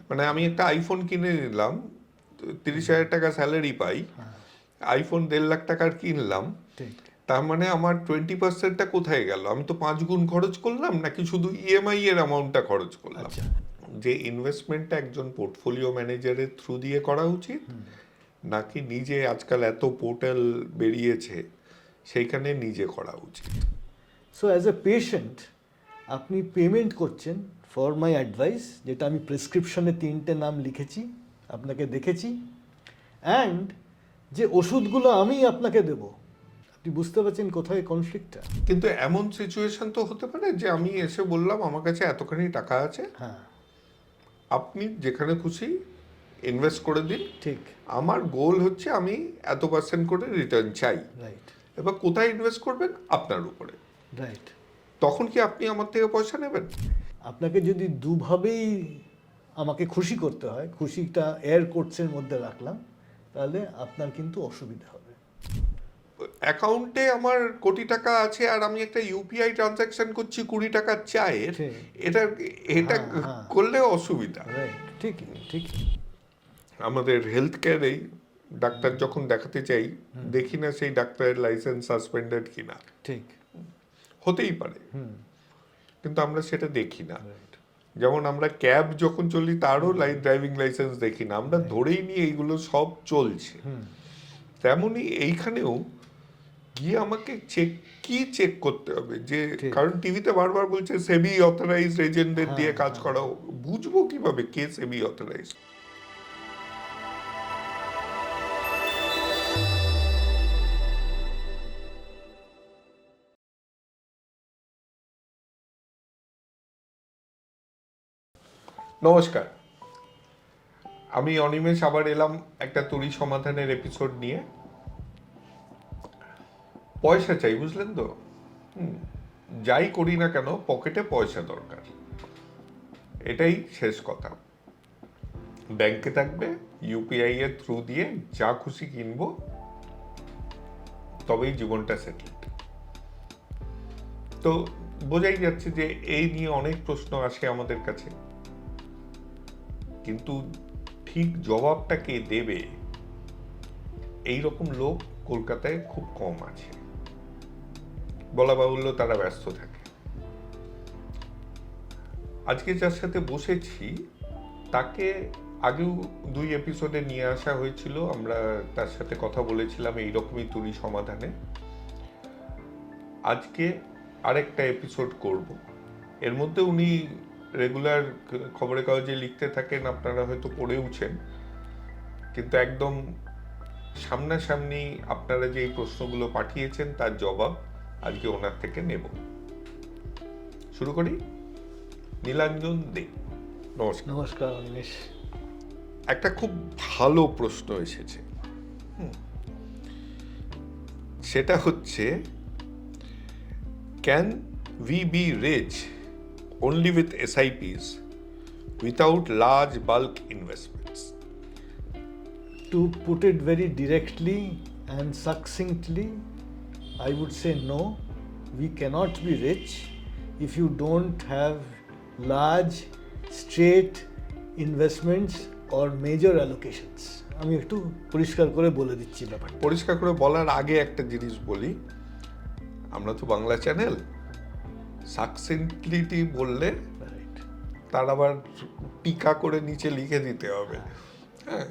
মানে আমি একটা আইফোন কিনে নিলাম, 30,000 টাকা স্যালারি পাই, আইফোন 1.5 লাখ টাকার কিনলাম, ঠিক। তার মানে আমার 20%টা কোথায় গেল? আমি তো 5 গুণ খরচ করলাম, নাকি শুধু ইএমআই এর অ্যামাউন্টটা খরচ করলাম? আচ্ছা। যে ইনভেস্টমেন্টটা একজন পোর্টফোলিও ম্যানেজারের থ্রু দিয়ে করা উচিত, নাকি নিজে আজকাল এত পোর্টাল বেরিয়েছে সেইখানে নিজে করা উচিত? সো অ্যাজ এ পেশেন্ট আপনি পেমেন্ট করছেন ফর মাই অ্যাডভাইস, যেটা আমি প্রেসক্রিপশনে 3টে নাম লিখেছি, আপনাকে দেখেছি, অ্যান্ড যে ওষুধগুলো আমি আপনাকে দেব, আপনি বুঝতে পারছেন কোথায় কনফ্লিক্টটা? কিন্তু এমন সিচুয়েশন তো হতে পারে যে আমি এসে বললাম আমার কাছে এতখানি টাকা আছে, হ্যাঁ, আপনি যেখানে খুশি ইনভেস্ট করে দিন, ঠিক। আমার গোল হচ্ছে আমি এত পার্সেন্ট করে রিটার্ন চাই। রাইট, এবার কোথায় ইনভেস্ট করবেন আপনার উপরে। রাইট। তখন কি আপনি আমার থেকে পয়সা নেবেন? আপনাকে যদি দুভাবেই আমাকে খুশি করতে হয়, খুশিটা এয়ার কোটসের মধ্যে রাখলাম, তাহলে আপনার কিন্তু অসুবিধা হবে। অ্যাকাউন্টে আমার কোটি টাকা আছে আর আমি একটা ইউপিআই ট্রানজাকশন করছি 20 টাকার চায়ের, ঠিক। এটা এটা হ্যাঁ, হ্যাঁ। করলে অসুবিধা। রাইট, ঠিকই, ঠিকই। আমাদের হেলথ কেয়ারেই ডাক্তার যখন দেখাতে চাই, দেখি না সেই ডাক্তারের লাইসেন্স সাসপেন্ডেড কিনা। ঠিক। হতেই পারে, হুম। কিন্তু আমরা সেটা দেখি না। রাইট। যেমন আমরা ক্যাব যখন চলি তারও ড্রাইভিং লাইসেন্স দেখি না, আমরা ধরেই নিয়ে এইগুলো সব চলছে। হুম। তেমনি এইখানেও গিয়ে আমাকে চেক করতে হবে যে, ঠিক। কারণ টিভিতে বারবার বলছে সেবি অথরাইজড এজেন্টদের দিয়ে কাজ হ্যাঁ। করাও, বুঝবো কিভাবে কে সেবি অথরাইজড? নমস্কার, আমি অনিমেষ আবার এলাম একটা তরি সমাধানের এপিসোড নিয়ে। পয়সা চাই, বুঝলেন তো? যাই করি না কেন পকেটে পয়সা দরকার, এটাই শেষ কথা। ব্যাংকে থাকবে, ইউপিআই এর থ্রু দিয়ে যা খুশি কিনবো, তবেই জীবনটা সেটেলড। তো বোঝাই যাচ্ছে যে এই নিয়ে অনেক প্রশ্ন আসে আমাদের কাছে, কিন্তু ঠিক জবাবটা কে দেবে এই রকম লোক কলকাতায় খুব কম আছে। বলা বাহুল্য তারা ব্যস্ত থাকে। আজকে যার সাথে বসেছি তাকে আগেও 2 এপিসোডে নিয়ে আসা হয়েছিল, আমরা তার সাথে কথা বলেছিলাম এইরকমই তুরি সমাধানে। আজকে আরেকটা এপিসোড করব। এর মধ্যে উনি রেগুলার খবরের কাগজে লিখতে থাকেন, আপনারা হয়তো পড়েওছেন, কিন্তু একদম সামনাসামনি আপনারা যে এই প্রশ্নগুলো পাঠিয়েছেন তার জবাব আজকে ওনার থেকে নেব। শুরু করি। নীলাঞ্জন দে, নমস্কার। নমস্কার অনিমেষ। একটা খুব ভালো প্রশ্ন এসেছে, সেটা হচ্ছে, can we be reach only with SIPs without large bulk investments? To put it very directly and succinctly, I would say no, we cannot be rich if you don't have large, straight investments or major allocations. আমি একটু পরিষ্কার করে বলে দিচ্ছি ব্যাপারটা। পরিষ্কার করে বলার আগে একটা জিনিস বলি, আমরা তো বাংলা চ্যানেল, সাকসেন্টলিটি বললে Right. তার আবার টিকা করে নিচে লিখে দিতে হবে। হ্যাঁ,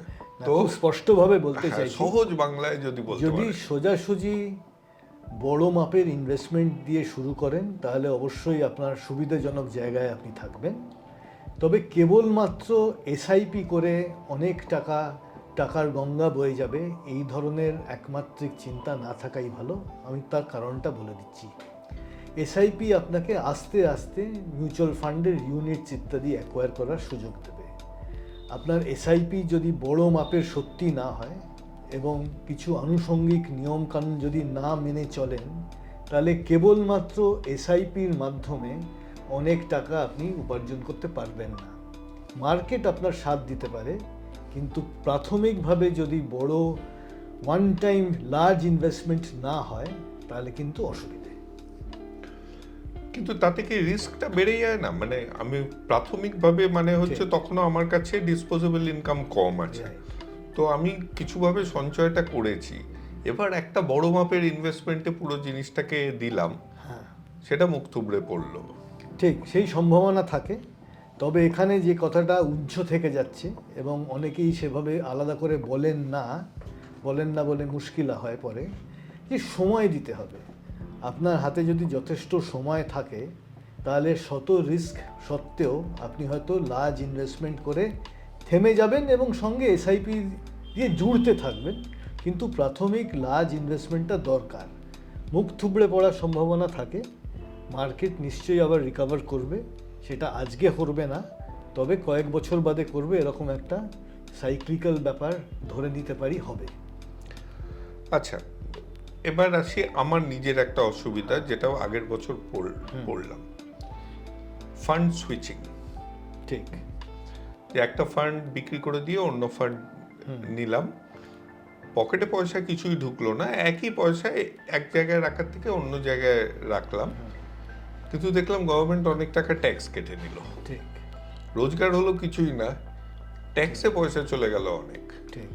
তো স্পষ্টভাবে বলতে হ্যাঁ, চাইছি, সহজ বাংলায় যদি বলতে যদি পারেন। সোজাসুজি বড় মাপের ইনভেস্টমেন্ট দিয়ে শুরু করেন তাহলে অবশ্যই আপনার সুবিধাজনক জায়গায় আপনি থাকবেন। তবে কেবলমাত্র এসআইপি করে অনেক টাকার গঙ্গা বয়ে যাবে, এই ধরনের একমাত্রিক চিন্তা না থাকাই ভালো। আমি তার কারণটা বলে দিচ্ছি। এসআইপি আপনাকে আস্তে আস্তে মিউচুয়াল ফান্ডের ইউনিটস ইত্যাদি অ্যাকোয়ার করার সুযোগ দেবে। আপনার এসআইপি যদি বড় মাপের সত্যি না হয় এবং কিছু আনুষঙ্গিক নিয়মকানুন যদি না মেনে চলেন, তাহলে কেবলমাত্র এসআইপির মাধ্যমে অনেক টাকা আপনি উপার্জন করতে পারবেন না। মার্কেট আপনার সাথ দিতে পারে, কিন্তু প্রাথমিকভাবে যদি বড় ওয়ান টাইম লার্জ ইনভেস্টমেন্ট না হয় তাহলে কিন্তু অসুবিধে। কিন্তু তাতে কি রিস্কটা বেড়ে যায় না? মানে আমি প্রাথমিকভাবে মানে হচ্ছে তখনও আমার কাছে ডিসপোজেবল ইনকাম কম আছে, তো আমি কিছুভাবে সঞ্চয়টা করেছি, এবার একটা বড় মাপের ইনভেস্টমেন্টে পুরো জিনিসটাকে দিলাম, সেটা মুখ থুবড়ে পড়লো। ঠিক সেই সম্ভাবনা থাকে। তবে এখানে যে কথাটা উজ্জ্ব থেকে যাচ্ছে এবং অনেকেই সেভাবে আলাদা করে বলেন না বলে মুশকিলা হয় পরে, যে সময় দিতে হবে। আপনার হাতে যদি যথেষ্ট সময় থাকে তাহলে শত রিস্ক সত্ত্বেও আপনি হয়তো লার্জ ইনভেস্টমেন্ট করে থেমে যাবেন এবং সঙ্গে এসআইপি দিয়ে জুড়তে থাকবেন, কিন্তু প্রাথমিক লার্জ ইনভেস্টমেন্টটা দরকার। মুখ থুবড়ে পড়ার সম্ভাবনা থাকে, মার্কেট নিশ্চয়ই আবার রিকভার করবে, সেটা আজকে করবে না, তবে কয়েক বছর বাদে করবে, এরকম একটা সাইক্লিক্যাল ব্যাপার ধরে নিতে পারি হবে। আচ্ছা, এবার আসি আমার নিজের একটা অসুবিধা, যেটাও আগের বছর পড়লাম, ফান্ড সুইচিং। ঠিক, যে একটা ফান্ড বিক্রি করে দিয়ে অন্য ফান্ড নিলাম, পকেটে পয়সা কিছুই ঢুকলো না, একই পয়সায় এক জায়গায় রাখার থেকে অন্য জায়গায় রাখলাম, কিন্তু দেখলাম গভর্নমেন্ট অনেক টাকা ট্যাক্স কেটে নিল। ঠিক, রোজগার হলো কিছুই না, ট্যাক্সে পয়সা চলে গেল অনেক। ঠিক।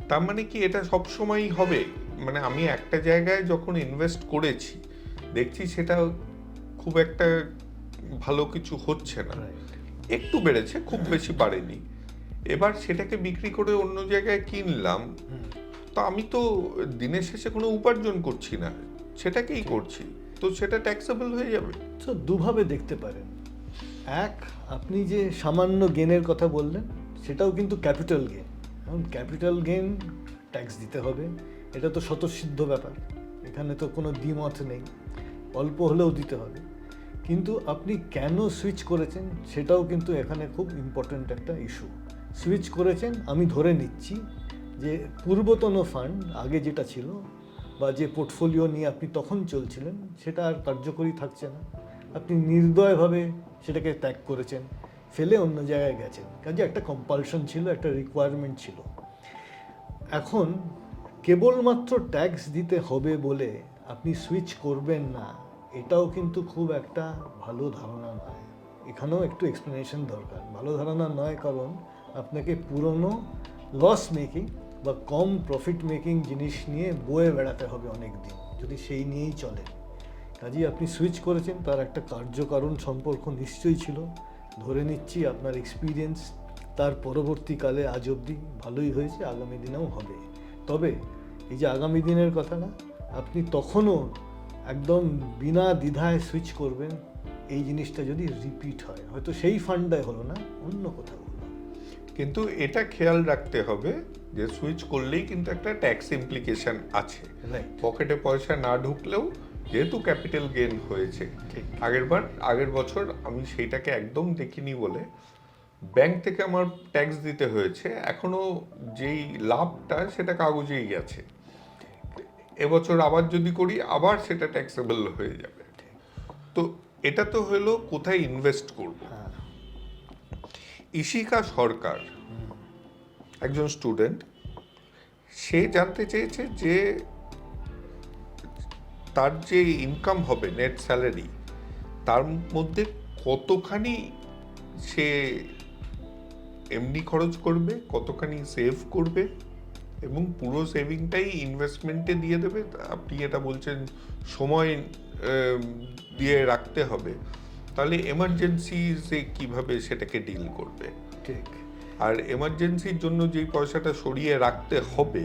তার মানে কি এটা সব সময়ই হবে? মানে আমি একটা জায়গায় যখন ইনভেস্ট করেছি, দেখছি সেটা খুব একটা ভালো কিছু হচ্ছে না, একটু বেড়েছে, খুব বেশি বাড়েনি, এবার সেটাকে বিক্রি করে অন্য জায়গায় কিনলাম, তো আমি তো দিনের শেষে কোনো উপার্জন করছি না, সেটাকেই করছি, তো সেটা ট্যাক্সেবল হয়ে যাবে? তো দুভাবে দেখতে পারেন। এক, আপনি যে সামান্য গেনের কথা বললেন সেটাও কিন্তু ক্যাপিটাল গেন, এখন ক্যাপিটাল গেন ট্যাক্স দিতে হবে, এটা তো স্বতঃসিদ্ধ ব্যাপার, এখানে তো কোনো দ্বিমত নেই, অল্প হলেও দিতে হবে। কিন্তু আপনি কেন সুইচ করেছেন সেটাও কিন্তু এখানে খুব ইম্পর্ট্যান্ট একটা ইস্যু। সুইচ করেছেন, আমি ধরে নিচ্ছি যে পূর্বতন ফান্ড আগে যেটা ছিল বা যে পোর্টফোলিও নিয়ে আপনি তখন চলছিলেন সেটা আর কার্যকরী থাকছে না, আপনি নির্দয়ভাবে সেটাকে ত্যাগ করেছেন, ফেলে অন্য জায়গায় গেছেন, কাজে একটা কম্পালশন ছিল, একটা রিকোয়ারমেন্ট ছিল। এখন কেবলমাত্র ট্যাক্স দিতে হবে বলে আপনি সুইচ করবেন না, এটাও কিন্তু খুব একটা ভালো ধারণা নয়, এখানেও একটু এক্সপ্লেনেশন দরকার। ভালো ধারণা নয় কারণ আপনাকে পুরনো লস মেকিং বা কম প্রফিট মেকিং জিনিস নিয়ে বয়ে বেড়াতে হবে অনেক দিন, যদি সেই নিয়েই চলেন। কাজেই আপনি সুইচ করেছেন, তার একটা কার্যকারণ সম্পর্ক নিশ্চয়ই ছিল, ধরে নিচ্ছি আপনার এক্সপিরিয়েন্স তার পরবর্তীকালে আজ অবধি ভালোই হয়েছে, আগামী দিনেও হবে। তবে এই যে আগামী দিনের কথা না, আপনি তখনও একদম বিনা দ্বিধায় সুইচ করবেন এই জিনিসটা যদি রিপিট হয়, হয়তো সেই ফান্ডায় হলো না, অন্য কোথাও হলো। কিন্তু এটা খেয়াল রাখতে হবে যে সুইচ করলেই কিন্তু একটা ট্যাক্স ইমপ্লিকেশন আছে, পকেটে পয়সা না ঢুকলেও যেহেতু ক্যাপিটাল গেইন হয়েছে। আগের বছর আমি সেইটাকে একদম দেখিনি বলে ব্যাংক থেকে আমার ট্যাক্স দিতে হয়েছে, এখনো যেই লাভটা সেটা কাগজেই গেছে, এবছর আবার যদি করি আবার সেটা ট্যাক্সেবল হয়ে যাবে। তো এটা তো হলো কোথায় ইনভেস্ট করব। ইশিকা সরকার একজন স্টুডেন্ট, সে জানতে চেয়েছে যে তার যে ইনকাম হবে নেট স্যালারি, তার মধ্যে কতখানি সে এমনি খরচ করবে, কতখানি সেভ করবে এবং পুরো সেভিংটাই ইনভেস্টমেন্টে দিয়ে দেবে। আপনি এটা বলছেন সময় দিয়ে রাখতে হবে, তাহলে এমার্জেন্সিতে কিভাবে সেটাকে ডিল করবে? ঠিক, আর এমার্জেন্সির জন্য যেই পয়সাটা সরিয়ে রাখতে হবে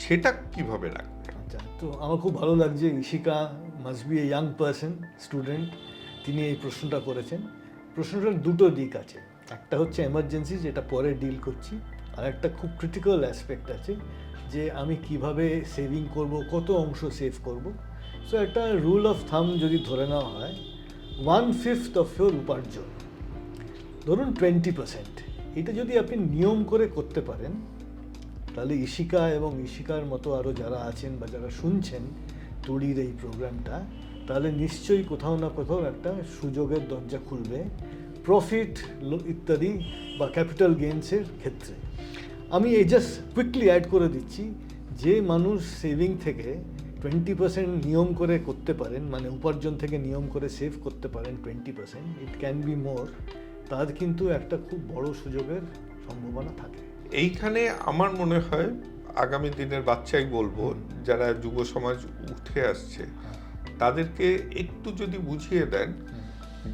সেটা কিভাবে রাখবে? আচ্ছা, তো আমার খুব ভালো লাগছে, Ishika must B a young person, student, তিনি এই প্রশ্নটা করেছেন। প্রশ্নটার দুটো দিক আছে, একটা হচ্ছে এমার্জেন্সি, যেটা পরে ডিল করছি, আর একটা খুব ক্রিটিক্যাল অ্যাসপেক্ট আছে যে আমি কিভাবে সেভিং করব, কত অংশ সেভ করব। সো একটা রুল অফ থাম যদি ধরে নেওয়া হয়, 1/5 অফ ইউর উপার্জন, ধরুন 20%, এটা যদি আপনি নিয়ম করে করতে পারেন, তাহলে ইশিকা এবং ইশিকার মতো আরও যারা আছেন বা যারা শুনছেন তুড়ির এই প্রোগ্রামটা, তাহলে নিশ্চয়ই কোথাও না কোথাও একটা সুযোগের দরজা খুলবে প্রফিট ইত্যাদি বা ক্যাপিটাল গেইনসের ক্ষেত্রে। আমি এই জাস্ট কুইকলি অ্যাড করে দিচ্ছি, যে মানুষ সেভিং থেকে 20% নিয়ম করে করতে পারেন, মানে উপার্জন থেকে নিয়ম করে সেভ করতে পারেন 20%, ইট ক্যান বি মোর, তার কিন্তু একটা খুব বড় সুযোগের সম্ভাবনা থাকে। এইখানে আমার মনে হয় আগামী দিনের বাচ্চাই বলবো, যারা যুব সমাজ উঠে আসছে তাদেরকে একটু যদি বুঝিয়ে দেন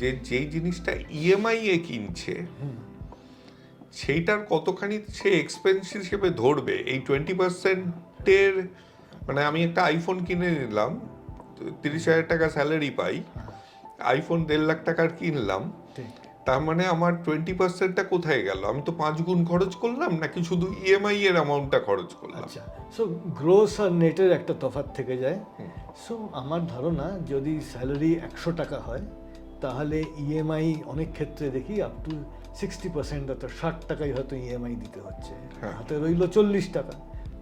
যে যেই জিনিসটা ইএমআই এ কিনছে সেইটার কতখানি সে এক্সপেন্স হিসেবে ধরবে। এই 20%-এর মানে আমি একটা আইফোন কিনে নিলাম, 30,000 টাকা স্যালারি পাই, আইফোন 1.5 লাখ টাকার কিনলাম, ঠিক। তার মানে আমার 20%টা কোথায় গেল? আমি তো 5 গুণ খরচ করলাম নাকি শুধু ইএমআই এর অ্যামাউন্টটা খরচ করলাম? আচ্ছা, সো গ্রোস আর নেটের একটা তফাৎ থেকে যায়। সো আমার ধারণা যদি স্যালারি 100 টাকা হয় তাহলে ইএমআই অনেক ক্ষেত্রে দেখি আপ টু 60%, অর্থাৎ 60 টাকাই হয়তো ইএমআই দিতে হচ্ছে, হ্যাঁ। হাতে রইল 40 টাকা।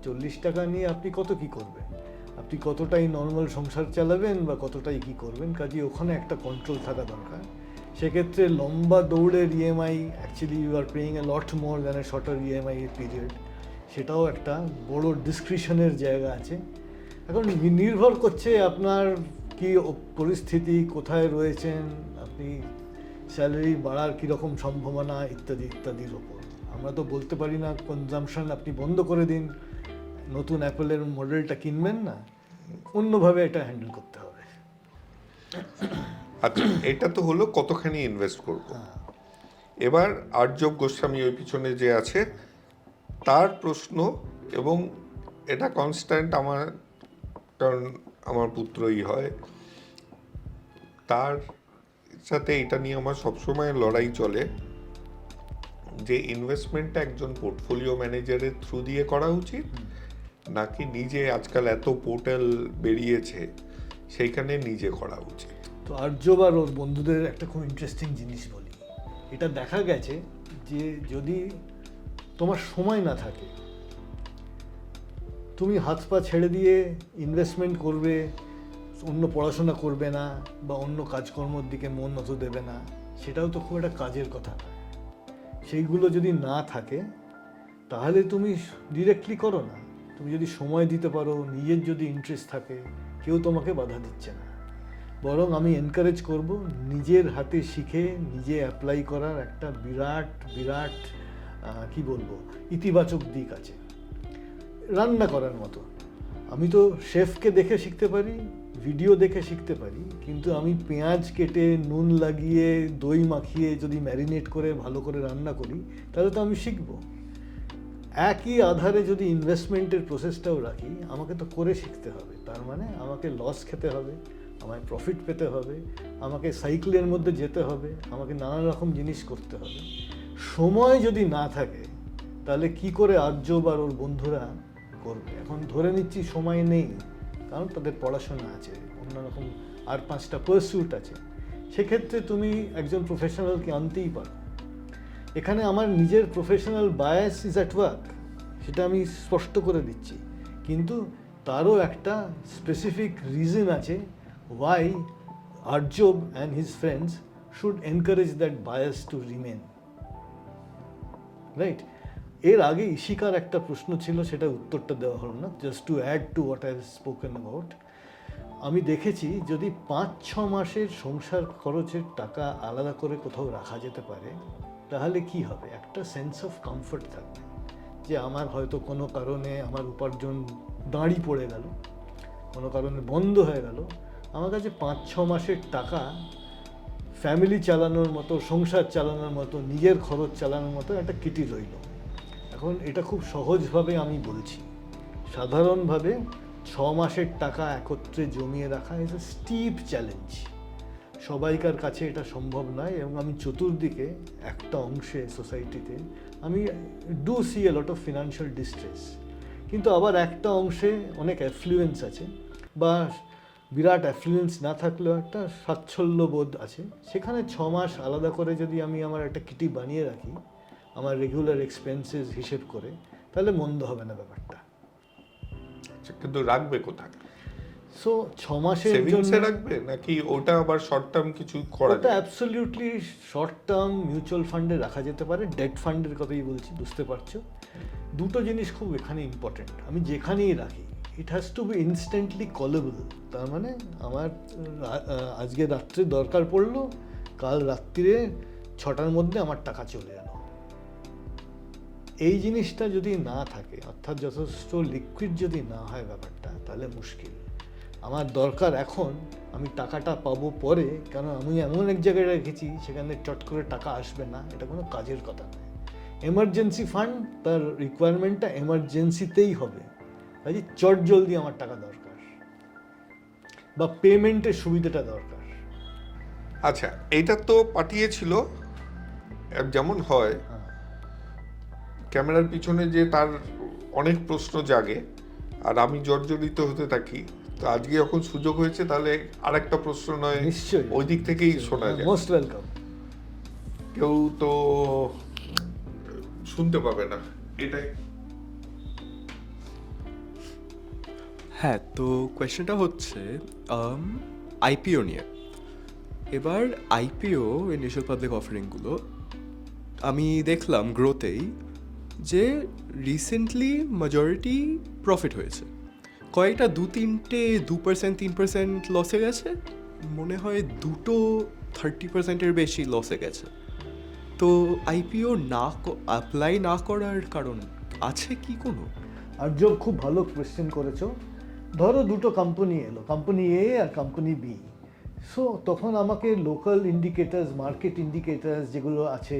40 টাকা নিয়ে আপনি কত কি করবেন? আপনি কতটাই নর্মাল সংসার চালাবেন বা কতটাই কি করবেন? কাজে ওখানে একটা কন্ট্রোল থাকা দরকার। সেক্ষেত্রে লম্বা দৌড়ের EMI, actually you are paying a lot more than a shorter EMI period, সেটাও একটা বড় ডিসক্রিশনের জায়গা আছে। এখন নির্ভর করছে আপনার কি পরিস্থিতি, কোথায় রয়েছেন আপনি, স্যালারি বাড়ার কীরকম সম্ভাবনা ইত্যাদি ইত্যাদির ওপর। আমরা তো বলতে পারি না কনজামশন আপনি বন্ধ করে দিন, নতুন অ্যাপেলের মডেলটা কিনবেন না, অন্যভাবে এটা হ্যান্ডেল করতে হবে। আচ্ছা, এটা তো হলো কতখানি ইনভেস্ট করব। হ্যাঁ। এবার আর্যব গোস্বামী ওই পিছনে যে আছে তার প্রশ্ন, এবং এটা কনস্ট্যান্ট আমার, কারণ আমার পুত্রই হয়, তার সাথে এটা নিয়ে আমার সবসময় লড়াই চলে যে ইনভেস্টমেন্টটা একজন পোর্টফোলিও ম্যানেজারের থ্রু দিয়ে করা উচিত নাকি নিজে, আজকাল এত পোর্টাল বেরিয়েছে সেইখানে নিজে করা উচিত। তো আর্যব আর ওর বন্ধুদের একটা খুব ইন্টারেস্টিং জিনিস বলি। এটা দেখা গেছে যে যদি তোমার সময় না থাকে, তুমি হাত পা ছেড়ে দিয়ে ইনভেস্টমেন্ট করবে, অন্য পড়াশোনা করবে না বা অন্য কাজকর্মর দিকে মন অত দেবে না, সেটাও তো খুব একটা কাজের কথা না। সেইগুলো যদি না থাকে তাহলে তুমি ডিরেক্টলি করো না। তুমি যদি সময় দিতে পারো, নিজের যদি ইন্টারেস্ট থাকে, কেউ তোমাকে বাধা দিচ্ছে না। বরং আমি এনকারেজ করব নিজের হাতে শিখে নিজে অ্যাপ্লাই করার একটা বিরাট বিরাট কি বলবো ইতিবাচক দিক আছে। রান্না করার মতো, আমি তো শেফকে দেখে শিখতে পারি, ভিডিও দেখে শিখতে পারি, কিন্তু আমি পেঁয়াজ কেটে নুন লাগিয়ে দই মাখিয়ে যদি ম্যারিনেট করে ভালো করে রান্না করি তাহলে তো আমি শিখব। একই আধারে যদি ইনভেস্টমেন্টের প্রসেসটাও রাখি, আমাকে তো করে শিখতে হবে। তার মানে আমাকে লস খেতে হবে, আমায় প্রফিট পেতে হবে, আমাকে সাইকেলের মধ্যে যেতে হবে, আমাকে নানা রকম জিনিস করতে হবে। সময় যদি না থাকে তাহলে কি করে আর্যব আর ওর বন্ধুরা করবে? এখন ধরে নিচ্ছি সময় নেই, কারণ তাদের পড়াশোনা আছে, অন্যরকম আর 5টা পার্সুট আছে। সেক্ষেত্রে তুমি একজন প্রফেশনালকে আনতেই পারো। এখানে আমার নিজের professional bias is at work, সেটা আমি স্পষ্ট করে দিচ্ছি, কিন্তু তারও একটা স্পেসিফিক রিজন আছে why Arjob and his friends should encourage that bias to remain. Right? এর আগে ইশিকার একটা প্রশ্ন ছিল, সেটা উত্তরটা দেওয়া হলো না। Just to add to what I have spoken about, আমি দেখেছি যদি 5-6 মাসের সংসার খরচের টাকা আলাদা করে কোথাও রাখা যেতে পারে তাহলে কি হবে, একটা সেন্স অফ কমফর্ট থাকবে যে আমার হয়তো কোনো কারণে আমার উপার্জন দাঁড়ি পড়ে গেল, কোনো কারণে বন্ধ হয়ে গেল, আমার কাছে 5-6 মাসের টাকা ফ্যামিলি চালানোর মতো, সংসার চালানোর মতো, নিজের খরচ চালানোর মতো একটা কিটি রইল। এখন এটা খুব সহজভাবে আমি বলছি, সাধারণভাবে 6 মাসের টাকা একত্রে জমিয়ে রাখা ইজ এ স্টিপ চ্যালেঞ্জ। সবাইকার কাছে এটা সম্ভব নয়, এবং আমি চতুর্দিকে একটা অংশে সোসাইটিতে আমি do C A lot of financial distress, কিন্তু আবার একটা অংশে অনেক অ্যাফ্লুয়েন্স আছে, বা বিরাট অ্যাফ্লুয়েন্স না থাকলেও একটা স্বাচ্ছল্য বোধ আছে। সেখানে 6 মাস আলাদা করে যদি আমি আমার একটা কিটি বানিয়ে রাখি আমার রেগুলার এক্সপেন্সেস হিসেব করে, তাহলে মন্দ হবে না ব্যাপারটা। কিন্তু রাখবে কোথায়? সো 6 মাসের সেভিংসে রাখবে নাকি ওটা আবার শর্ট টার্ম কিছু করা ওটা যায়? অ্যাবসলিউটলি শর্ট টার্ম মিউচুয়াল ফান্ডে রাখা যেতে পারে, ডেট ফান্ডের কথাই বলছি, বুঝতে পারছো। দুটো জিনিস খুব এখানে ইম্পর্টেন্ট, আমি যেখানেই রাখি it has to be instantly callable. তার মানে আমার আজকে রাত্রে দরকার পড়লো, কাল রাত্রিরে 6টার মধ্যে আমার টাকা চলে এলো। এই জিনিসটা যদি না থাকে, অর্থাৎ যথেষ্ট লিকুইড যদি না হয় ব্যাপারটা, তাহলে মুশকিল। আমার দরকার এখন, আমি টাকাটা পাবো পরে, কারণ আমি এমন এক জায়গায় রেখেছি সেখানে চট করে টাকা আসবে না, এটা কোনো কাজের কথা নয়। এমার্জেন্সি ফান্ড, তার রিকোয়ারমেন্টটা এমার্জেন্সিতেই হবে, কাজে চট জলদি আমার টাকা দরকার, বা পেমেন্টের সুবিধাটা দরকার। আচ্ছা, এইটা তো পাঠিয়েছিল, যেমন হয় ক্যামেরার পিছনে যে তার অনেক প্রশ্ন জাগে আর আমি জর্জরিত হতে থাকি, তো আজকে যখন সুযোগ হয়েছে তাহলে আরেকটা প্রশ্ন নয় নিশ্চয়ই ওই দিক থেকেই শোনা যায়। Most welcome. কেউ তো শুনতে পাবে না এটাই। হ্যাঁ, তো কোয়েশ্চেনটা হচ্ছে আইপিও নিয়ে। এবার আইপিও ইনিশিয়াল পাবলিক অফারিংগুলো আমি দেখলাম গ্রোথেই যে রিসেন্টলি মেজরিটি প্রফিট হয়েছে, কয়েকটা 2-3টে 2%, 3% লসে গেছে, মনে হয় 30%-এর বেশি লসে গেছে। তো আইপিও অ্যাপ্লাই না করার কারণ আছে কি কোনো? আর খুব ভালো কোয়েশ্চেন করেছো। ধরো দুটো কোম্পানি এলো, কোম্পানি এ আর কোম্পানি বি। সো তখন আমাকে লোকাল ইন্ডিকেটার্স, মার্কেট ইন্ডিকেটার্স যেগুলো আছে,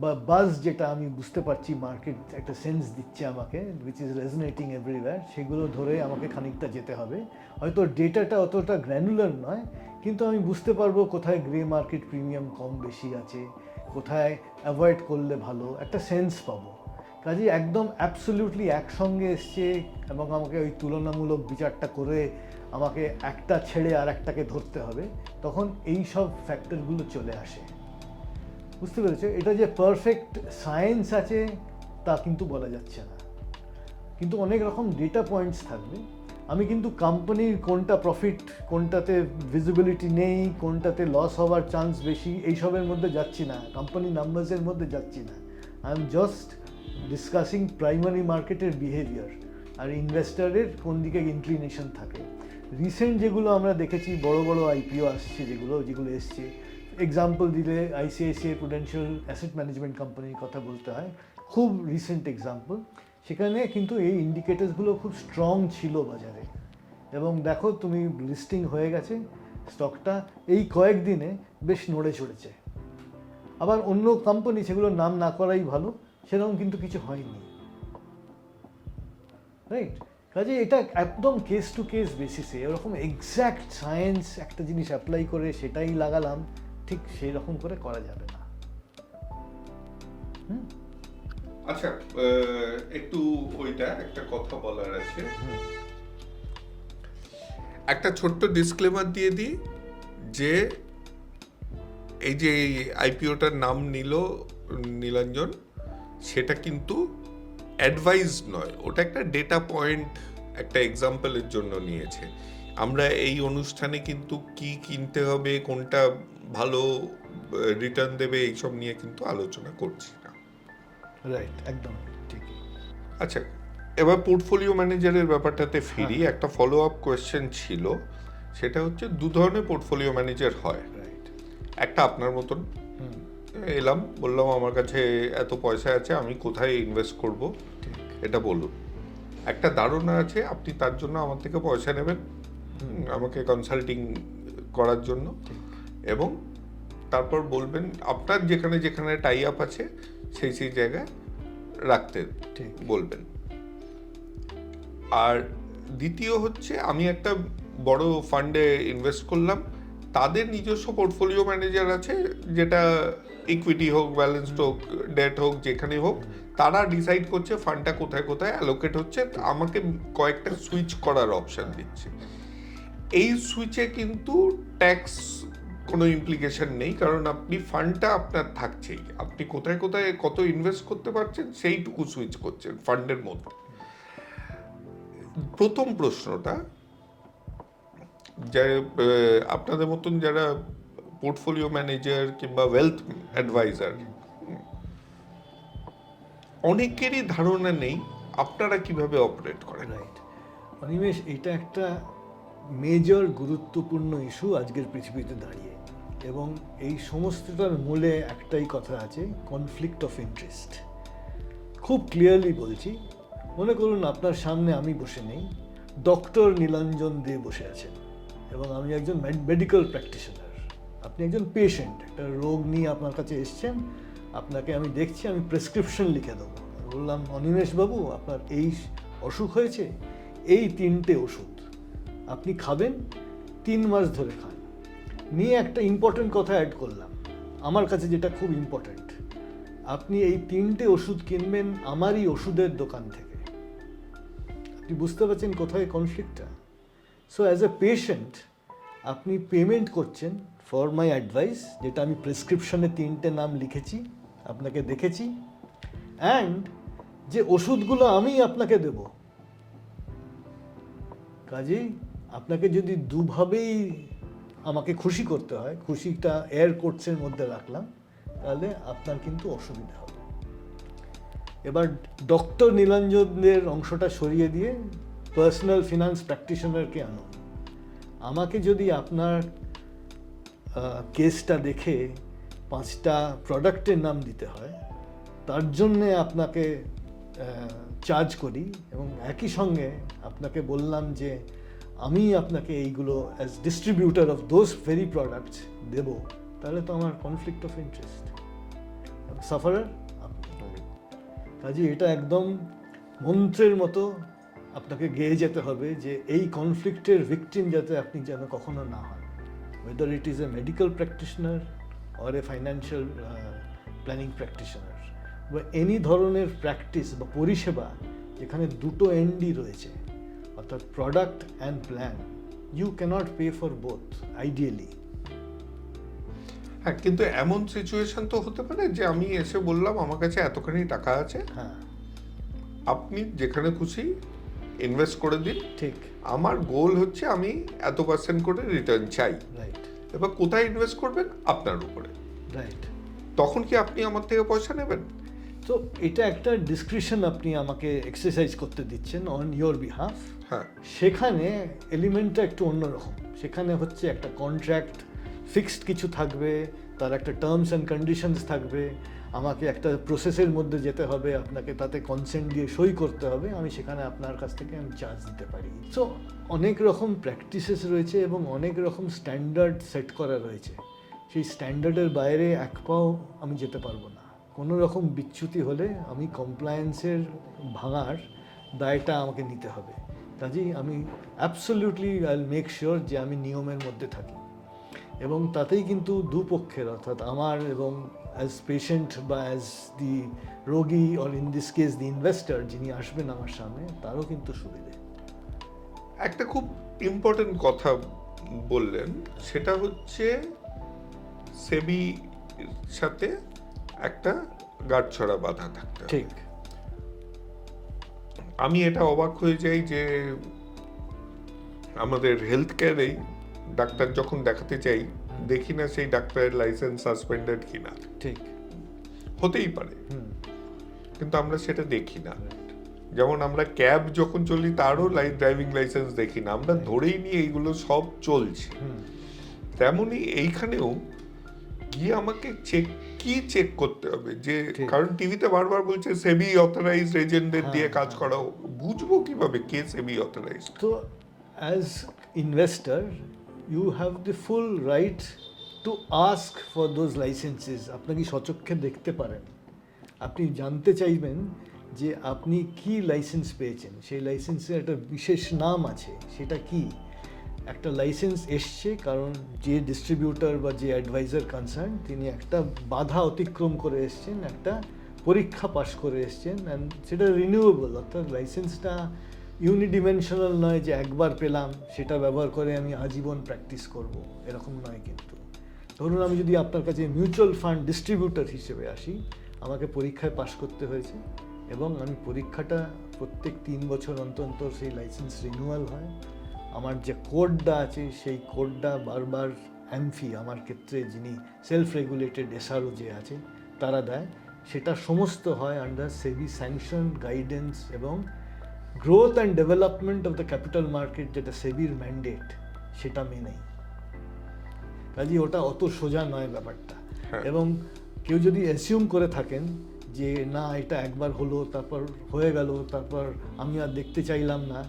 বা বাজ যেটা আমি বুঝতে পারছি মার্কেট একটা সেন্স দিচ্ছে আমাকে, উইচ ইজ রেজনেটিং এভরিওয়্যার, সেগুলো ধরে আমাকে খানিকটা যেতে হবে। হয়তো ডেটাটা অতটা গ্র্যানুলার নয়, কিন্তু আমি বুঝতে পারবো কোথায় গ্রে মার্কেট প্রিমিয়াম কম বেশি আছে, কোথায় অ্যাভয়েড করলে ভালো, একটা সেন্স পাবো। কাজে একদম অ্যাবসলিউটলি একসঙ্গে এসছে এবং আমাকে ওই তুলনামূলক বিচারটা করে আমাকে একটা ছেড়ে আর একটাকে ধরতে হবে, তখন এই সব ফ্যাক্টরগুলো চলে আসে। বুঝতে পেরেছো? এটা যে পারফেক্ট সায়েন্স আছে তা কিন্তু বলা যাচ্ছে না, কিন্তু অনেক রকম ডেটা পয়েন্টস থাকবে। আমি কিন্তু কোম্পানির কোনটা প্রফিট, কোনটাতে ভিজিবিলিটি নেই, কোনটাতে লস হওয়ার চান্স বেশি, এইসবের মধ্যে যাচ্ছি না, কোম্পানি নাম্বারসের মধ্যে যাচ্ছি না। I am just discussing primary মার্কেটের বিহেভিয়ার আর ইনভেস্টারের কোন দিকে ইনক্লিনেশন থাকে। রিসেন্ট যেগুলো আমরা দেখেছি, বড় বড় আইপিও আসছে, যেগুলো এসছে, এক্সাম্পল দিলে আইসিআইসিআই প্রুডেন্সিয়াল অ্যাসেট ম্যানেজমেন্ট কোম্পানির কথা বলতে হয়, খুব রিসেন্ট এক্সাম্পল। সেখানে কিন্তু এই ইন্ডিকেটার্সগুলো খুব স্ট্রং ছিল বাজারে, এবং দেখো তুমি লিস্টিং হয়ে গেছে, স্টকটা এই কয়েকদিনে বেশ নড়ে চড়েছে। আবার অন্য কোম্পানি, সেগুলো নাম না করাই ভালো, সেরকম কিন্তু কিছু হয়নি, রাইট? কাজে এটা একদম কেস টু কেস বেসিসে, এরকম এক্স্যাক্ট সায়েন্স একটা জিনিস অ্যাপ্লাই করে সেটাই লাগালাম, ঠিক সেই রকম করে করা যাবে না। আচ্ছা, একটু ওইটা একটা কথা বলার আছে, একটা ছোট্ট ডিসক্লেমার দিয়ে দিই যে এই যে আইপিওটার নাম নিল নীলাঞ্জন, সেটা কিন্তু অ্যাডভাইস নয়, ওটা একটা ডেটা পয়েন্ট, একটা এক্সাম্পলের জন্য নিয়েছে। আমরা এই অনুষ্ঠানে কিন্তু কি কিনতে হবে, কোনটা ভালো রিটার্ন দেবে, এইসব নিয়ে কিন্তু আলোচনা করছি না। রাইট, একদম ঠিকই। আচ্ছা, এবার পোর্টফোলিও ম্যানেজারের ব্যাপারটাতে ফিরি। একটা ফলো আপ কোয়েশ্চেন ছিল, সেটা হচ্ছে দু ধরনের পোর্টফোলিও ম্যানেজার হয়। রাইট। একটা আপনার মতন, এলাম বললাম আমার কাছে এত পয়সা আছে, আমি কোথায় ইনভেস্ট করব এটা বলুন। একটা ধারণা আছে, আপনি তার জন্য আমার থেকে পয়সা নেবেন, আমাকে কনসাল্টিং করার জন্য, এবং তারপর বলবেন আপনার যেখানে যেখানে টাই আপ আছে সেই সেই জায়গায় রাখতে বলবেন। আর দ্বিতীয় হচ্ছে, আমি একটা বড় ফান্ডে ইনভেস্ট করলাম, তাদের নিজস্ব পোর্টফোলিও ম্যানেজার আছে, যেটা ইকুইটি হোক, ব্যালেন্সড হোক, ডেট হোক, যেখানে হোক, তারা ডিসাইড করছে ফান্ডটা কোথায় কোথায় অ্যালোকেট হচ্ছে, আমাকে কয়েকটা সুইচ করার অপশন দিচ্ছে। এই সুইচে কিন্তু ট্যাক্স কোনো ইমপ্লিকেশন নেই, কারণ আপনি ফান্ডটা আপনার থাকছেই, আপনি কোথায় কোথায় কত ইনভেস্ট করতে পারছেন সেইটুকু সুইচ করছেন ফান্ডের মধ্যে। প্রথম প্রশ্নটা, যে আপনাদের মতন যারা পোর্টফোলিও ম্যানেজার কিংবা ওয়েলথ অ্যাডভাইজার, অনেকেরই ধারণা নেই আপনারা কিভাবে অপারেট করেন। রাইট। অনিমেষ, এটা একটা মেজর গুরুত্বপূর্ণ ইস্যু আজকের পৃথিবীতে দাঁড়িয়ে, এবং এই সমস্তটার মূলে একটাই কথা আছে, কনফ্লিক্ট অফ ইন্টারেস্ট। খুব ক্লিয়ারলি বলছি, মনে করুন আপনার সামনে আমি বসে নেই, ডক্টর নীলাঞ্জন দে বসে আছেন, এবং আমি একজন মেডিকেল প্র্যাকটিশনার, আপনি একজন পেশেন্ট, একটা রোগ নিয়ে আপনার কাছে এসছেন, আপনাকে আমি দেখছি, আমি প্রেসক্রিপশন লিখে দেবো, বললাম অনিমেষ বাবু আপনার এই অসুখ হয়েছে, এই 3টে ওষুধ আপনি খাবেন, 3 মাস ধরে খান। নিয়ে একটা ইম্পর্টেন্ট কথা অ্যাড করলাম, আমার কাছে যেটা খুব ইম্পর্টেন্ট, আপনি এই 3টে ওষুধ কিনবেন আমারই ওষুধের দোকান থেকে। আপনি বুঝতে পারছেন কোথায় কনফ্লিক্টটা? সো অ্যাজ এ পেশেন্ট আপনি পেমেন্ট করছেন ফর মাই অ্যাডভাইস, যেটা আমি প্রেসক্রিপশনে 3টে নাম লিখেছি, আপনাকে দেখেছি, অ্যান্ড যে ওষুধগুলো আমি আপনাকে দেব, কাজেই আপনাকে যদি দুভাবেই আমাকে খুশি করতে হয়, খুশিটা এয়ার কোটসের মধ্যে রাখলাম, তাহলে আপনার কিন্তু অসুবিধা হবে। এবার ডক্টর নীলাঞ্জনের অংশটা সরিয়ে দিয়ে পার্সোনাল ফিনান্স প্র্যাকটিশনারকে আনুন। আমাকে যদি আপনার কেসটা দেখে 5টা প্রোডাক্টের নাম দিতে হয়, তার জন্যে আপনাকে চার্জ করি, এবং একই সঙ্গে আপনাকে বললাম যে আমি আপনাকে এইগুলো as distributor of those very products দেব, তাহলে তো আমার কনফ্লিক্ট অফ ইন্টারেস্ট। সাফারার আপনি। কাজে এটা একদম মন্ত্রের মতো আপনাকে গেয়ে যেতে হবে যে এই কনফ্লিক্টের ভিকটিম যাতে আপনি যেন কখনো না হন, whether it is a medical practitioner or a financial planning practitioner, বা এনি ধরনের প্র্যাকটিস বা পরিষেবা যেখানে দুটো এন্ডই রয়েছে, অর্থাৎ product and plan, you can't pay for both ideally. হ্যাঁ, কিন্তু এমন সিচুয়েশন তো হতে পারে যে আমি এসে বললাম আমার কাছে এতখানি টাকা আছে, হ্যাঁ, আপনি যেখানে খুশি ইনভেস্ট করে দিন, ঠিক, আমার গোল হচ্ছে আমি এত % করে রিটার্ন চাই। রাইট, এবার কোথায় ইনভেস্ট করবেন আপনার উপরে, রাইট। তখন কি আপনি আমার থেকে পয়সা নেবেন? তো এটা একটা ডিসক্রিপশন আপনি আমাকে এক্সারসাইজ করতে দিচ্ছেন অন ইয়োর বিহাফ। হ্যাঁ, সেখানে এলিমেন্টটা একটু অন্যরকম, সেখানে হচ্ছে একটা কন্ট্রাক্ট, ফিক্সড কিছু থাকবে, তার একটা টার্মস অ্যান্ড কন্ডিশনস থাকবে, আমাকে একটা প্রসেসের মধ্যে যেতে হবে, আপনাকে তাতে কনসেন্ট দিয়ে সই করতে হবে, আমি সেখানে আপনার কাছ থেকে আমি চার্জ দিতে পারি। সো অনেক রকম প্র্যাকটিসেস রয়েছে এবং অনেক রকম স্ট্যান্ডার্ড সেট করা রয়েছে, সেই স্ট্যান্ডার্ডের বাইরে এক পাও আমি যেতে পারবো না। কোনো রকম বিচ্যুতি হলে আমি কমপ্লায়েন্সের ভাঙার দায়টা আমাকে নিতে হবে। কাজেই আমি absolutely I will make sure যে আমি নিয়মের মধ্যে থাকি, এবং তাতেই কিন্তু দুপক্ষের, অর্থাৎ আমার এবং অ্যাজ পেশেন্ট বা অ্যাজ দি রোগী, or in this case the investor যিনি আসবেন আমার সামনে, তারও কিন্তু সুবিধে। একটা খুব ইম্পর্টেন্ট কথা বললেন, সেটা হচ্ছে সেবি সাথে একটা গাঁটছড়া বাঁধা থাকতে হবে। ঠিক, আমি এটা অবাক হয়ে যাই যে আমাদের হেলথ কেয়ারেই ডাক্তার যখন দেখাতে চাই, দেখি না সেই ডাক্তারের লাইসেন্স সাসপেন্ডেড কিনা। ঠিক, হতেই পারে, হুম, কিন্তু আমরা সেটা দেখি না। যেমন আমরা ক্যাব যখন চলি তারও ড্রাইভিং লাইসেন্স দেখি না, আমরা ধরেই নিয়ে এইগুলো সব চলছে। হুম, তেমনই এইখানেও গিয়ে আমাকে চেক করতে হবে যে, ঠিক। কারণ টিভিতে বারবার বলছে সেবি অথরাইজড এজেন্টদের দিয়ে কাজ হ্যাঁ। করাও, বুঝবো কিভাবে কে সেবি অথরাইজড? তো as investor you have the full right to ask for those licences. আপনাকে সচক্ষে দেখতে পারেন, আপনি জানতে চাইবেন যে আপনি কি লাইসেন্স পেয়েছেন, সেই লাইসেন্সের একটা বিশেষ নাম আছে, সেটা কি? একটা লাইসেন্স এসছে কারণ যে ডিস্ট্রিবিউটর বা যে অ্যাডভাইজার কনসার্ন তিনি একটা বাধা অতিক্রম করে এসছেন, একটা পরীক্ষা পাশ করে এসছেন, অ্যান্ড সেটা রিনিউয়েবল, অর্থাৎ লাইসেন্সটা ইউনিডিমেনশনাল নয় যে একবার পেলাম সেটা ব্যবহার করে আমি আজীবন প্র্যাকটিস করব, এরকম নয়। কিন্তু ধরুন আমি যদি আপনার কাছে মিউচুয়াল ফান্ড ডিস্ট্রিবিউটর হিসেবে আসি, আমাকে পরীক্ষায় পাশ করতে হয়েছে, এবং আমি পরীক্ষাটা প্রত্যেক 3 বছর অন্তর অন্তর সেই লাইসেন্স রিনিউয়াল হয়। আমার যে কোডটা আছে সেই কোডটা বারবার অ্যামফি, আমার ক্ষেত্রে যিনি সেলফ রেগুলেটেড এসআরও যে আছে তারা দেয়, সেটা সমস্ত হয় আন্ডার সেবি স্যাংশন, গাইডেন্স এবং growth and development of the capital market, যেটা সেবির ম্যান্ডেট, সেটা মেনেই। কাজে ওটা অত সোজা নয় ব্যাপারটা। হ্যাঁ। এবং কেউ যদি অ্যাসিউম করে থাকেন যে না এটা একবার হলো, তারপর হয়ে গেল, তারপর আমি আর দেখতে চাইলাম না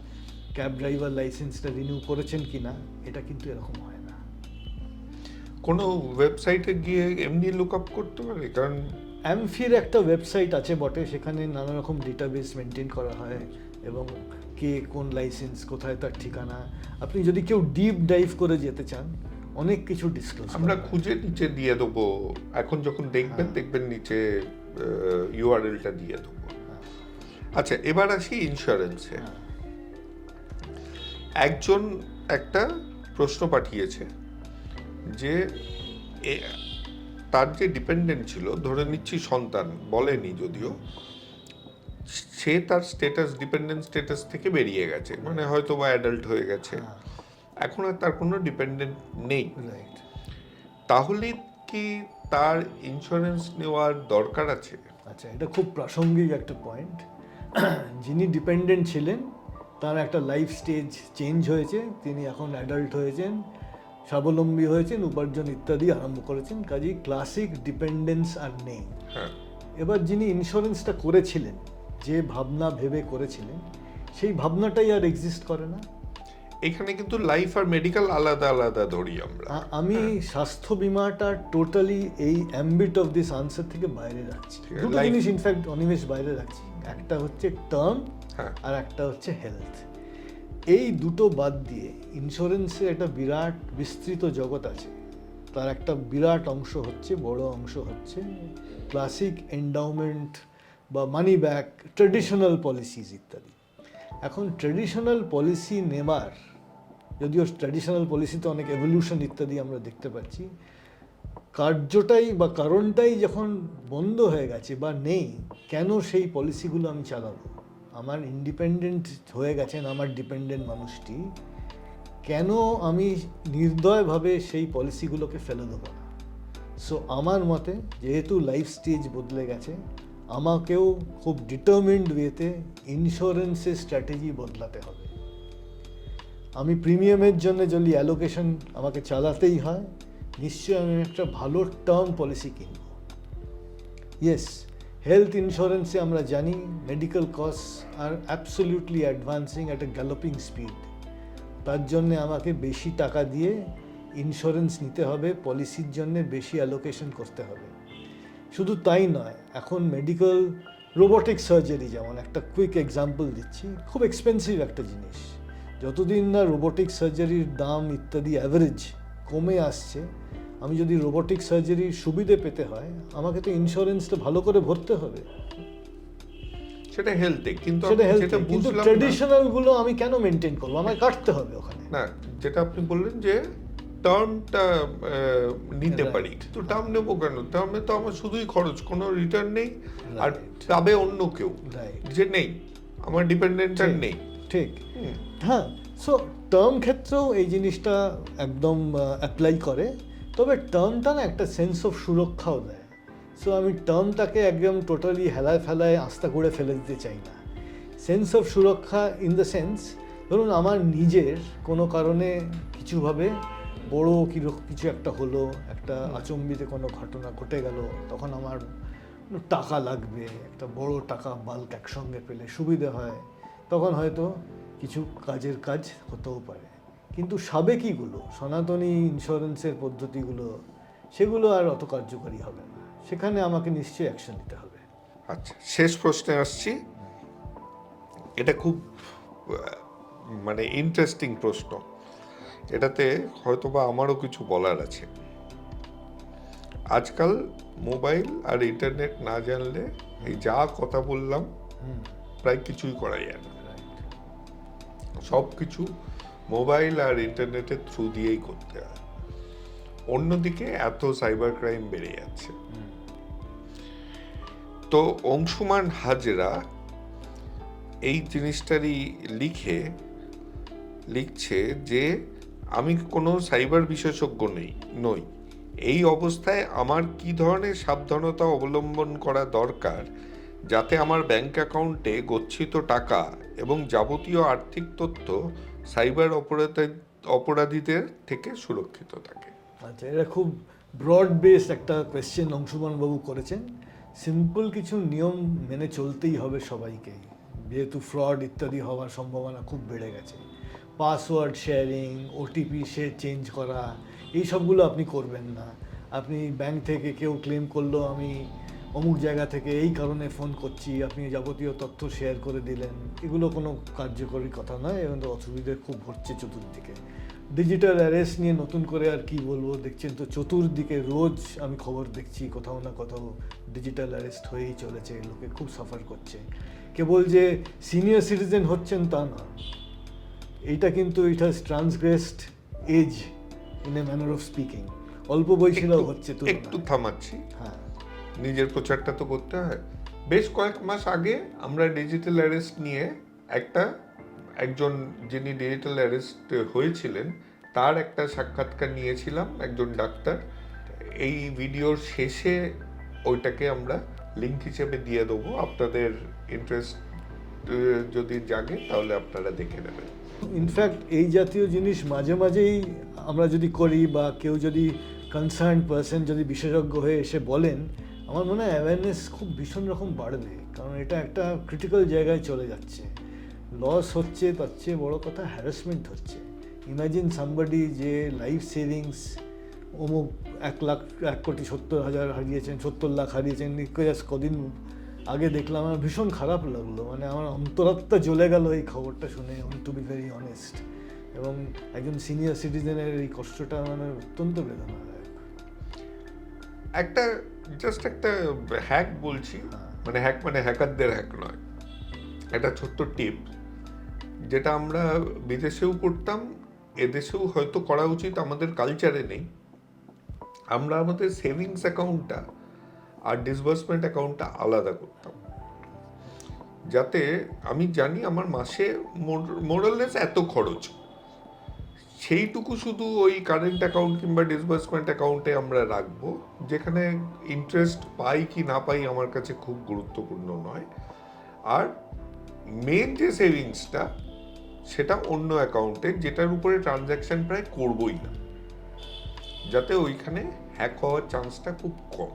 ক্যাব ড্রাইভার লাইসেন্সটা রিনিউ করেছেন কি না, এটা কিন্তু এরকম হয় না। কোনো ওয়েবসাইটে গিয়ে এমনি লুক আপ করতে পারে? কারণ অ্যামফির একটা ওয়েবসাইট আছে বটে, সেখানে নানা রকম ডেটাবেস মেনটেন করা হয় এবং কে কোন লাইসেন্স, কোথায় তার ঠিকানা, আপনি যদি কেউ ডিপ ডাইভ করে যেতে চান অনেক কিছু ডিসক্লোজ আমরা খুঁজে নিচে দিয়ে দেবো, এখন যখন দেখবেন দেখবেন নিচে ইউআরএলটা দিয়ে দেবো। আচ্ছা, এবার আসি ইন্স্যুরেন্সে। একজন একটা প্রশ্ন পাঠিয়েছে যে তার যে ডিপেন্ডেন্ট ছিল, ধরে নিচ্ছি সন্তান, বলেনি যদিও, সে তার স্ট্যাটাস, ডিপেন্ডেন্ট স্ট্যাটাস থেকে বেরিয়ে গেছে, মানে হয়তো বা অ্যাডাল্ট হয়ে গেছে, এখন আর তার কোনো ডিপেন্ডেন্ট নেই। রাইট। তাহলে কি তার ইন্স্যুরেন্স নেওয়ার দরকার আছে? আচ্ছা, এটা খুব প্রাসঙ্গিক একটা পয়েন্ট। যিনি ডিপেন্ডেন্ট ছিলেন তার একটা লাইফ স্টেজ চেঞ্জ হয়েছে, তিনি এখন অ্যাডাল্ট হয়েছেন, স্বাবলম্বী হয়েছেন, উপার্জন ইত্যাদি আরম্ভ করেছেন, কাজেই ক্লাসিক ডিপেন্ডেন্স আর নেই। হ্যাঁ। এবার যিনি ইন্স্যুরেন্সটা করেছিলেন, যে ভাবনা ভেবে করেছিলেন, সেই ভাবনাটাই আর এক্সিস্ট করে না। এখানে কিন্তু লাইফ আর মেডিকেল আলাদা আলাদা ধরি আমরা। আমি স্বাস্থ্য বিমাটা টোটালি এই অ্যাম্বিট অফ দিস আনসার থেকে বাইরে রাখছি। ঠিক আছে, দুটো life- জিনিস ইনফ্যাক্ট অনিমেষ বাইরে রাখছি, একটা হচ্ছে টার্ম হ্যাঁ। আর একটা হচ্ছে হেলথ। এই দুটো বাদ দিয়ে ইন্স্যুরেন্সের একটা বিরাট বিস্তৃত জগৎ আছে। তার একটা বিরাট অংশ হচ্ছে, বড় অংশ হচ্ছে ক্লাসিক এন্ডাউমেন্ট বা মানি ব্যাক, ট্রেডিশনাল পলিসিস ইত্যাদি। এখন ট্রেডিশনাল পলিসি নেবার, যদিও ট্র্যাডিশনাল পলিসিতে অনেক এভলিউশন ইত্যাদি আমরা দেখতে পাচ্ছি, কার্যটাই বা কারণটাই যখন বন্ধ হয়ে গেছে বা নেই, কেন সেই পলিসিগুলো আমি চালাবো? আমার ইন্ডিপেন্ডেন্ট হয়ে গেছেন আমার ডিপেন্ডেন্ট মানুষটি, কেন আমি নির্দয়ভাবে সেই পলিসিগুলোকে ফেলে দেবো না? সো আমার মতে যেহেতু লাইফ স্টেজ বদলে গেছে, আমাকেও খুব ডিটারমিন্ড ওয়েতে ইন্স্যুরেন্সের স্ট্র্যাটেজি বদলাতে হবে। আমি প্রিমিয়ামের জন্য যদি অ্যালোকেশন আমাকে চালাতেই হয়, নিশ্চয়ই আমি একটা ভালো টার্ম পলিসি কিনব। ইয়েস, হেলথ ইন্স্যুরেন্সে আমরা জানি মেডিকেল কস্ট আর absolutely advancing at a galloping speed. তার জন্যে আমাকে বেশি টাকা দিয়ে ইন্স্যুরেন্স নিতে হবে, পলিসির জন্যে বেশি অ্যালোকেশন করতে হবে। শুধু তাই নয়, এখন মেডিকেল রোবোটিক সার্জারি, যেমন একটা কুইক এক্সাম্পল দিচ্ছি, খুব এক্সপেন্সিভ একটা জিনিস। যতদিন না রোবোটিক সার্জারির দাম ইত্যাদি অ্যাভারেজ কমে আসছে, আমি যদি রোবোটিক সার্জারির সুবিধে পেতে হয়, আমাকে তো ইন্স্যুরেন্সটা ভালো করে ভরতে হবে। সেটা হেলথে, কিন্তু সেটা আমি হেলথ, যেটা কিন্তু বুঝলাম না, ট্রেডিশনাল গুলো আমি কেন মেনটেন করবো? আমায় কাটতে হবে ওখানে। না, যেটা আপনি বললেন যে টার্মটা নিতে Right. পারি, কিন্তু টার্ম নেবো কেন? টার্মে তো আমার শুধুই খরচ, কোনো রিটার্ন নেই, আর Right. পাবে অন্য কেউ, Right. যে নেই, আমার ডিপেন্ডেন্ট আর ঠিক, নেই। ঠিক। হুম। হ্যাঁ, সো টার্ম ক্ষেত্রেও এই জিনিসটা একদম অ্যাপ্লাই করে, তবে টার্মটা না একটা সেন্স অফ সুরক্ষাও দেয়। সো আমি টার্মটাকে একদম টোটালি হেলায় ফেলায় আস্তা করে ফেলে দিতে চাই না। সেন্স অফ সুরক্ষা ইন দ্য সেন্স, ধরুন আমার নিজের কোনো কারণে কিছুভাবে বড় কিছু একটা হলো, একটা আচম্বিতে কোনো ঘটনা ঘটে গেল, তখন আমার টাকা লাগবে, একটা বড় টাকা বাল্ক একসঙ্গে পেলে সুবিধে হয়, তখন হয়তো কিছু কাজের কাজ হতেও পারে। কিন্তু সাবেকিগুলো, সনাতনী ইন্স্যুরেন্সের পদ্ধতিগুলো, সেগুলো আর অত কার্যকরী হবে না, সেখানে আমাকে নিশ্চয়ই অ্যাকশন নিতে হবে। আচ্ছা, শেষ প্রশ্নে আসছি। এটা খুব মানে ইন্টারেস্টিং প্রশ্ন, এটাতে হয়তোবা আমারও কিছু বলার আছে। আজকাল মোবাইল আর ইন্টারনেট না জানলে এই যা কথা বললাম প্রায় কিছুই করা যায় না। সব কিছু মোবাইল আর ইন্টারনেটের থ্রু দিয়েই করতে হয়। অন্যদিকে এত সাইবার ক্রাইম বেড়ে যাচ্ছে। তো অংশুমান হাজরা এই জিনিসটারই লিখছে যে আমি কোনো সাইবার বিশেষজ্ঞ নই, এই অবস্থায় আমার কি ধরনের সাবধানতা অবলম্বন করা দরকার যাতে আমার ব্যাংক অ্যাকাউন্টে গচ্ছিত টাকা এবং যাবতীয় আর্থিক তথ্য সাইবার অপরাধীদের থেকে সুরক্ষিত থাকে। আচ্ছা, এটা খুব ব্রড বেস একটা কোয়েশ্চেন অংশুমান বাবু করেছেন। সিম্পল কিছু নিয়ম মেনে চলতেই হবে সবাইকেই, যেহেতু ফ্রড ইত্যাদি হওয়ার সম্ভাবনা খুব বেড়ে গেছে। পাসওয়ার্ড শেয়ারিং, ওটিপি চেঞ্জ করা, এই সবগুলো আপনি করবেন না। আপনি ব্যাংক থেকে কেউ ক্লেম করলো আমি অমুক জায়গা থেকে এই কারণে ফোন করছি, আপনি যাবতীয় তথ্য শেয়ার করে দিলেন, এগুলো কোনো কার্যকরী কথা নয় এবং অসুবিধে খুব হচ্ছে চতুর্দিকে। ডিজিটাল অ্যারেস্ট নিয়ে নতুন করে আর কি বলবো, দেখছেন তো চতুর্দিকে রোজ আমি খবর দেখছি কোথাও না কোথাও ডিজিটাল অ্যারেস্ট হয়েই চলেছে, লোকে খুব সাফার করছে। কেবল যে সিনিয়র সিটিজেন হচ্ছেন তা না, এইটা কিন্তু it has transgressed age in a manner of speaking. অল্প বয়সীরাও হচ্ছে তো। একটু থামাচ্ছি, হ্যাঁ, নিজের প্রচারটা তো করতে হয়। বেশ কয়েক মাস আগে আমরা ডিজিটাল অ্যারেস্ট নিয়ে একজন যিনি ডিজিটাল অ্যারেস্ট হয়েছিলেন তার একটা সাক্ষাৎকার নিয়েছিলাম, একজন ডাক্তার। এই ভিডিওর শেষে ওইটাকে আমরা লিঙ্ক হিসেবে দিয়ে দেবো, আপনাদের ইন্টারেস্ট যদি জাগে তাহলে আপনারা দেখে নেবেন। ইনফ্যাক্ট এই জাতীয় জিনিস মাঝে মাঝেই আমরা যদি করি বা কেউ যদি কনসার্ন পার্সন যদি বিশেষজ্ঞ হয়ে এসে বলেন, আমার মনে হয় অ্যাওয়ারনেস খুব ভীষণ রকম বাড়বে, কারণ এটা একটা ক্রিটিক্যাল জায়গায় চলে যাচ্ছে। লস হচ্ছে, তার চেয়ে বড়ো কথা হ্যারাসমেন্ট হচ্ছে। ইমাজিন সামবডি যে লাইফ সেভিংস অমুক 1,70,000 হারিয়েছেন, 70 লাখ হারিয়েছেন, কদিন আগে দেখলাম, আমার ভীষণ খারাপ লাগলো, মানে আমার অন্তরাত্মা জ্বলে গেল এই খবরটা শুনে, টু বি ভেরি অনেস্ট। এবং একজন সিনিয়র সিটিজেনের এই কষ্টটা মানে অত্যন্ত বেদনাদায়ক। জাস্ট একটা হ্যাক বলছি, মানে হ্যাকারদের হ্যাক নয়, একটা ছোট্ট টিপ যেটা আমরা বিদেশেও করতাম, এদেশেও হয়তো করা উচিত, আমাদের কালচারে নেই। আমরা আমাদের সেভিংস অ্যাকাউন্টটা আর ডিসবার্সমেন্ট অ্যাকাউন্টটা আলাদা করতাম, যাতে আমি জানি আমার মাসে মোরাললেস এত খরচ, সেইটুকু শুধু ওই কারেন্ট অ্যাকাউন্ট কিংবা ডিসবার্সমেন্ট অ্যাকাউন্টে আমরা রাখবো, যেখানে ইন্টারেস্ট পাই কি না পাই আমার কাছে খুব গুরুত্বপূর্ণ নয়। আর মেন যে সেভিংসটা সেটা অন্য অ্যাকাউন্টে, যেটার উপরে ট্রানজ্যাকশন প্রায় করবই না, যাতে ওইখানে হ্যাক হওয়ার চান্সটা খুব কম।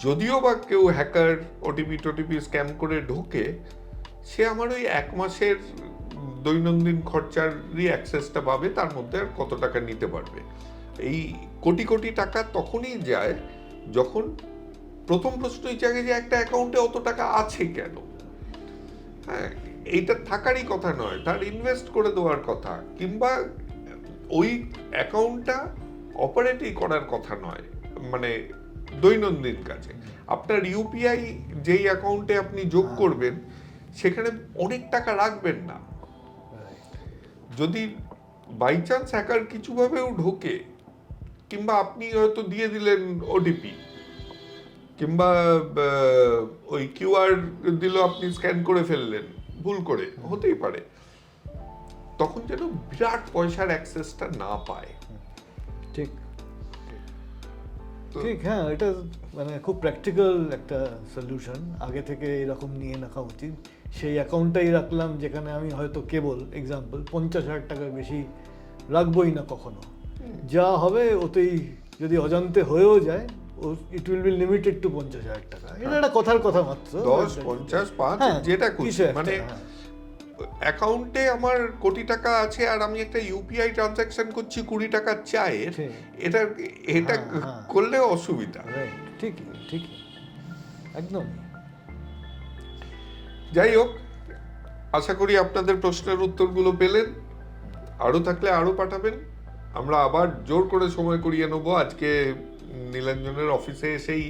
যদিও বা কেউ হ্যাকার ওটিপি স্ক্যাম করে ঢোকে, সে আমার ওই 1 মাসের দৈনন্দিন খরচারই অ্যাক্সেসটা পাবে, তার মধ্যে আর কত টাকা নিতে পারবে। এই কোটি কোটি টাকা তখনই যায় যখন প্রথম প্রশ্নই জাগে যে একটা অ্যাকাউন্টে অত টাকা আছে কেন। হ্যাঁ, এইটা থাকারই কথা নয়, তার ইনভেস্ট করে দেওয়ার কথা, কিংবা ওই অ্যাকাউন্টটা অপারেটই করার কথা নয়, মানে দৈনন্দিন কাজে। আপনার ইউপিআই যেই অ্যাকাউন্টে আপনি যোগ করবেন সেখানে অনেক টাকা রাখবেন না। যদি বাই চান্স হ্যাকার কিছুভাবেও ঢোকে, কিংবা আপনি হয়তো দিয়ে দিলেন ওটিপি, কিংবা ওই কিউআর দিল, আপনি স্ক্যান করে ফেললেন ভুল করে, হতেই পারে, তখন যেন বিরাট পয়সার অ্যাক্সেসটা না পায়। ঠিক ঠিক, হ্যাঁ, এটা মানে খুব প্র্যাকটিক্যাল একটা সলিউশন। আগে থেকে এরকম নিয়ে রাখা উচিত। সেই অ্যাকাউন্টটাই রাখলাম যেখানে আমি হয়তো কেবল এক্সাম্পল 50,000 টাকার বেশি রাখবোই না কখনো, যা হবে ওতেই যদি অজান্তে হয়েও যায়, it will be limited to 50,000 টাকা। এটা একটা কথার কথা মাত্র, 10, 50, 5 যেটা খুশি, মানে অ্যাকাউন্টে আমার কোটি টাকা আছে আর আমি একটা ইউপিআই ট্রানজাকশন করছি 20 টাকার চায়ের, এটা করলে অসুবিধা। ঠিক একদম। যাই হোক, আশা করি আপনাদের প্রশ্নের উত্তরগুলো পেলেন। আরো থাকলে আরো পাঠাবেন, আমরা আবার জোর করে সময় করিয়ে নেবো। আজকে নীলাঞ্জনের অফিসে এসেই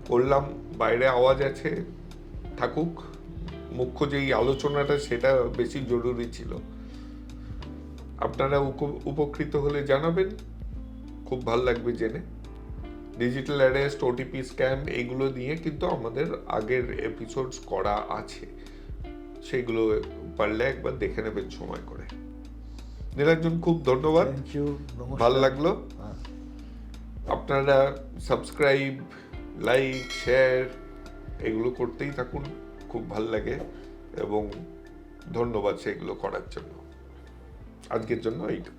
করলাম, বাইরে আওয়াজ আছে, থাকুক, মুখ্য যেই আলোচনাটা সেটা বেশি জরুরি ছিল। আপনারা উপকৃত হলে জানাবেন, খুব ভালো লাগবে জেনে। ডিজিটাল অ্যারেস্ট, ওটিপি স্ক্যাম, এগুলো নিয়ে কিন্তু আমাদের আগের এপিসোডস করা আছে, সেগুলো পারলে একবার দেখে নেবেন সময় করে। নীলাঞ্জন, খুব ধন্যবাদ, ভালো লাগলো। আপনারা সাবস্ক্রাইব, লাইক, শেয়ার এগুলো করতেই থাকুন, খুব ভাল লাগে এবং ধন্যবাদ সেগুলো করার জন্য। আজকের জন্য এইটুকু।